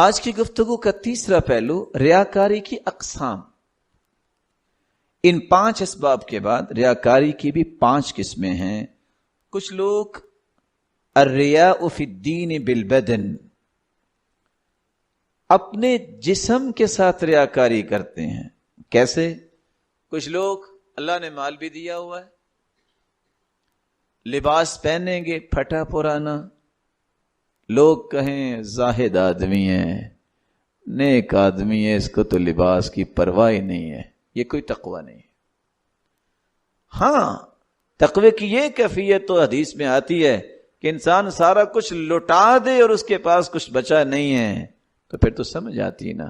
آج کی گفتگو کا تیسرا پہلو ریاکاری کی اقسام۔ ان 5 اسباب کے بعد ریاکاری کی بھی 5 قسمیں ہیں۔ کچھ لوگ الریاء فی الدین بالبدن، اپنے جسم کے ساتھ ریاکاری کرتے ہیں۔ کیسے؟ کچھ لوگ اللہ نے مال بھی دیا ہوا ہے، لباس پہنیں گے پھٹا پرانا، لوگ کہیں زاہد آدمی ہے، نیک آدمی ہے، اس کو تو لباس کی پرواہ نہیں ہے، یہ کوئی تقوی نہیں ہے۔ ہاں، تقوی کی یہ کیفیت تو حدیث میں آتی ہے کہ انسان سارا کچھ لٹا دے اور اس کے پاس کچھ بچا نہیں ہے، تو پھر تو سمجھ آتی نا،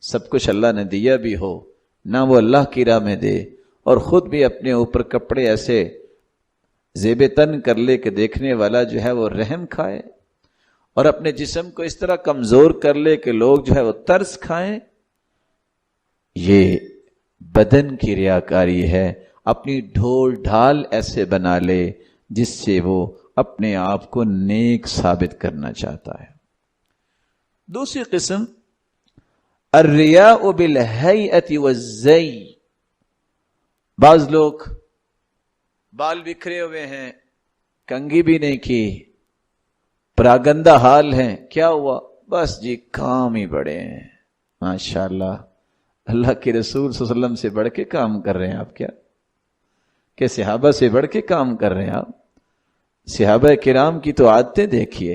سب کچھ اللہ نے دیا بھی ہو، نہ وہ اللہ کی راہ میں دے، اور خود بھی اپنے اوپر کپڑے ایسے زیب تن کر لے کہ دیکھنے والا جو ہے وہ رحم کھائے، اور اپنے جسم کو اس طرح کمزور کر لے کہ لوگ جو ہے وہ ترس کھائیں۔ یہ بدن کی ریاکاری ہے، اپنی ڈھول ڈھال ایسے بنا لے جس سے وہ اپنے آپ کو نیک ثابت کرنا چاہتا ہے۔ دوسری قسم الریاء بالہیئۃ والزی، بعض لوگ بال بکھرے ہوئے ہیں، کنگھی بھی نہیں کی، پراگندہ حال ہیں، کیا ہوا؟ بس جی کام ہی بڑے ہیں، ماشاءاللہ اللہ کے رسول صلی اللہ علیہ وسلم سے بڑھ کے کام کر رہے ہیں آپ، کیا کہ صحابہ سے بڑھ کے کام کر رہے ہیں آپ؟ صحابہ کرام کی تو عادتیں دیکھیے،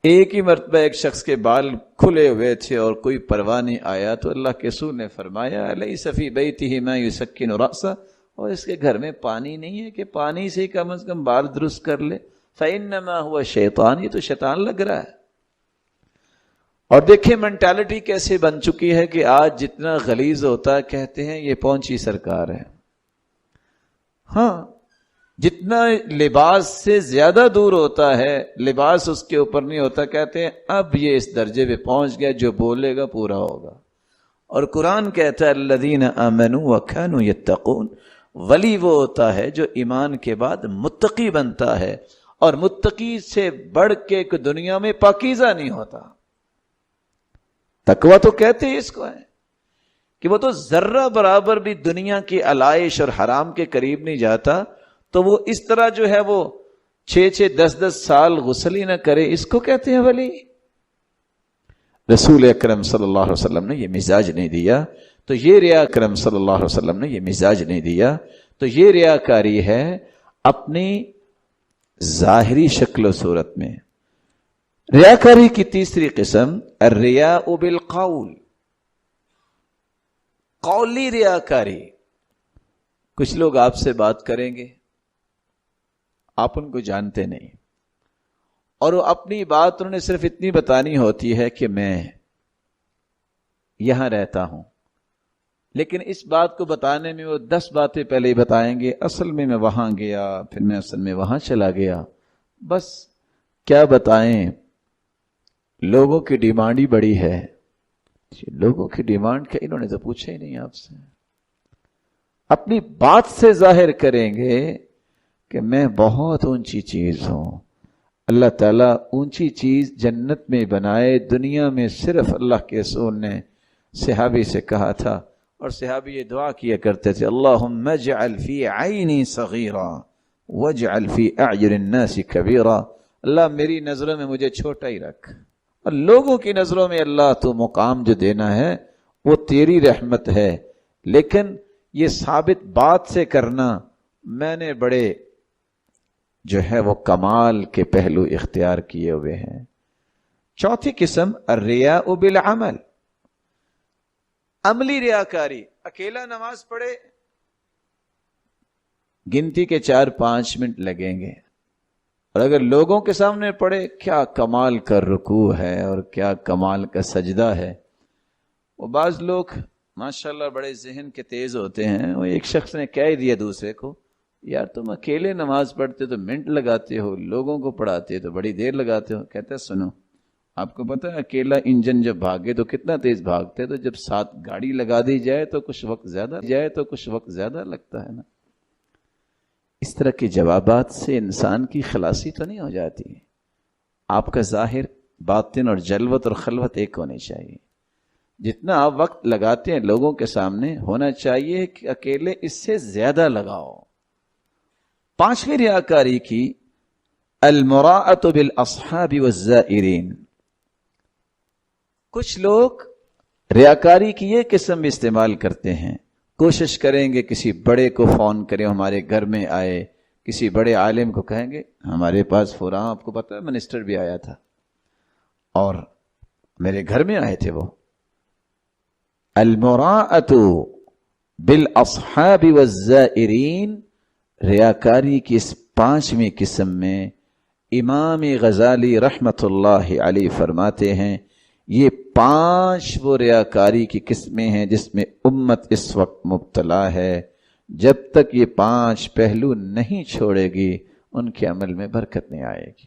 ایک ہی مرتبہ ایک شخص کے بال کھلے ہوئے تھے اور کوئی پرواہ نہیں آیا تو اللہ کے رسول نے فرمایا الیس فی بیتہ ما یسکن رأسہ، اور اس کے گھر میں پانی نہیں ہے کہ پانی سے کم از کم بال درست کر لے؟ فإنما هو شیطان، یہ تو شیطان لگ رہا ہے۔ اور دیکھیں مینٹالٹی کیسے بن چکی ہے کہ آج جتنا غلیظ ہوتا ہے کہتے ہیں یہ پہنچی سرکار ہے۔ ہاں، جتنا لباس سے زیادہ دور ہوتا ہے، لباس اس کے اوپر نہیں ہوتا، کہتے ہیں اب یہ اس درجے پہ پہنچ گیا، جو بولے گا پورا ہوگا۔ اور قرآن کہتا ہے الذین آمنوا وکانوا یتقون، ولی وہ ہوتا ہے جو ایمان کے بعد متقی بنتا ہے، اور متقی سے بڑھ کے دنیا میں پاکیزہ نہیں ہوتا۔ تقویٰ تو کہتے ہیں اس کو ہے کہ وہ تو ذرہ برابر بھی دنیا کی علائش اور حرام کے قریب نہیں جاتا، تو وہ اس طرح جو ہے وہ 6 10 سال غسل ہی نہ کرے، اس کو کہتے ہیں ولی۔ رسول اکرم صلی اللہ علیہ وسلم نے یہ مزاج نہیں دیا، تو یہ ریاکاری صلی اللہ علیہ وسلم نے یہ مزاج نہیں دیا، تو یہ ریاکاری ہے اپنی ظاہری شکل و صورت میں۔ ریاکاری کی تیسری قسم الریاء بالقول، قولی ریاکاری۔ کچھ لوگ آپ سے بات کریں گے، آپ ان کو جانتے نہیں، اور وہ اپنی بات انہوں نے صرف اتنی بتانی ہوتی ہے کہ میں یہاں رہتا ہوں، لیکن اس بات کو بتانے میں وہ 10 باتیں پہلے ہی بتائیں گے، اصل میں وہاں گیا، پھر میں اصل میں وہاں چلا گیا۔ بس کیا بتائیں، لوگوں کی ڈیمانڈ ہی بڑی ہے۔ لوگوں کی ڈیمانڈ کیا، انہوں نے تو پوچھا ہی نہیں آپ سے۔ اپنی بات سے ظاہر کریں گے کہ میں بہت اونچی چیز ہوں، اللہ تعالیٰ اونچی چیز جنت میں بنائے، دنیا میں صرف اللہ کے رسول نے صحابی سے کہا تھا، اور صحابی یہ دعا کیا کرتے تھے اللہم اجعل فی عینی صغیرا واجعل فی اعین الناس کبیرا، اللہ میری نظروں میں مجھے چھوٹا ہی رکھ، اور لوگوں کی نظروں میں اللہ تو مقام جو دینا ہے وہ تیری رحمت ہے، لیکن یہ ثابت بات سے کرنا میں نے بڑے جو ہے وہ کمال کے پہلو اختیار کیے ہوئے ہیں۔ چوتھی قسم الریاء بالعمل، عملی ریاکاری۔ اکیلا نماز پڑھے، گنتی کے 4-5 منٹ لگیں گے، اور اگر لوگوں کے سامنے پڑھے کیا کمال کا رکوع ہے اور کیا کمال کا سجدہ ہے۔ وہ بعض لوگ ماشاءاللہ بڑے ذہن کے تیز ہوتے ہیں، وہ ایک شخص نے کہہ دیا دوسرے کو یار تم اکیلے نماز پڑھتے تو منٹ لگاتے ہو، لوگوں کو پڑھاتے تو بڑی دیر لگاتے ہو۔ کہتے ہیں سنو، آپ کو پتہ ہے اکیلا انجن جب بھاگے تو کتنا تیز بھاگتے، تو جب ساتھ گاڑی لگا دی جائے تو کچھ وقت زیادہ لگتا ہے نا۔ اس طرح کے جوابات سے انسان کی خلاصی تو نہیں ہو جاتی، آپ کا ظاہر باطن اور جلوت اور خلوت ایک ہونی چاہیے. جتنا آپ وقت لگاتے ہیں لوگوں کے سامنے ہونا چاہیے کہ اکیلے اس سے زیادہ لگاؤ. پانچویں ریاکاری کی المراءۃ بالاصحاب والزائرین. کچھ لوگ ریاکاری کی یہ قسم بھی استعمال کرتے ہیں. کوشش کریں گے کسی بڑے کو فون کریں ہمارے گھر میں آئے, کسی بڑے عالم کو کہیں گے ہمارے پاس فلاں, آپ کو پتہ ہے منسٹر بھی آیا تھا اور میرے گھر میں آئے تھے وہ. المراءۃ بالاصحاب والزائرین ریاکاری کی اس پانچویں قسم میں امام غزالی رحمت اللہ علیہ فرماتے ہیں یہ پانچ وہ ریاکاری کی قسمیں ہیں جس میں امت اس وقت مبتلا ہے. جب تک یہ پانچ پہلو نہیں چھوڑے گی ان کے عمل میں برکت نہیں آئے گی.